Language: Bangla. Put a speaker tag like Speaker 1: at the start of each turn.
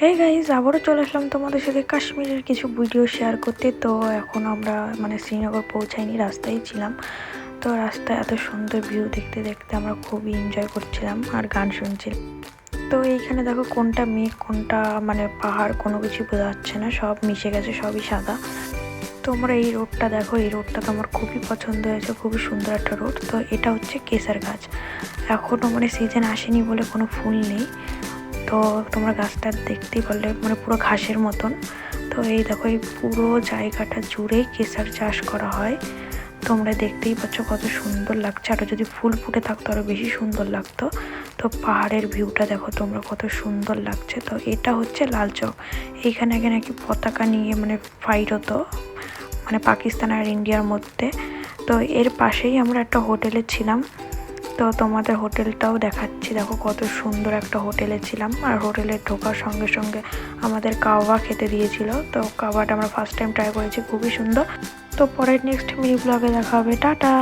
Speaker 1: হে গাইজ, আবারও চলে আসলাম তোমাদের সাথে কাশ্মীরের কিছু ভিডিও শেয়ার করতে। তো এখন আমরা শ্রীনগর পৌঁছাইনি, রাস্তায় ছিলাম। তো রাস্তায় এত সুন্দর ভিউ দেখতে দেখতে আমরা খুবই এনজয় করছিলাম আর গান শুনছিলাম। তো এইখানে দেখো কোনটা মেঘ কোনটা পাহাড় কোনো কিছু বোঝা যাচ্ছে না, সব মিশে গেছে, সবই সাদা। তোমরা এই রোডটা দেখো, এই রোডটা তো আমার খুবই পছন্দ হয়েছে, খুবই সুন্দর একটা রোড। তো এটা হচ্ছে কেসার গাছ। এখনও সিজন আসেনি বলে কোনো ফুল নেই। তো তোমরা গাছটা দেখতেই পারলে পুরো ঘাসের মতন। তো এই দেখো, এই পুরো জায়গাটা জুড়েই কেসার চাষ করা হয়। তোমরা দেখতেই পাচ্ছ কত সুন্দর লাগছে, আরও যদি ফুল ফুটে থাকতো আরও বেশি সুন্দর লাগতো। তো পাহাড়ের ভিউটা দেখো তোমরা কত সুন্দর লাগছে। তো এটা হচ্ছে লাল চক। এইখানে আগে নাকি পতাকা নিয়ে ফাইট হতো, পাকিস্তান আর ইন্ডিয়ার মধ্যে। তো এর পাশেই আমরা একটা হোটেলে ছিলাম। তো তোমাদের হোটেলটাও দেখাচ্ছি, দেখো কত সুন্দর একটা হোটেলে ছিলাম। আর হোটেলে ঢোকার সঙ্গে সঙ্গে আমাদের কাওয়া খেতে দিয়েছিল। তো কাওয়াটা আমরা ফার্স্ট টাইম ট্রাই করেছি, খুবই সুন্দর। তো পরের নেক্সট মিনি ব্লগে দেখা হবে, টাটা।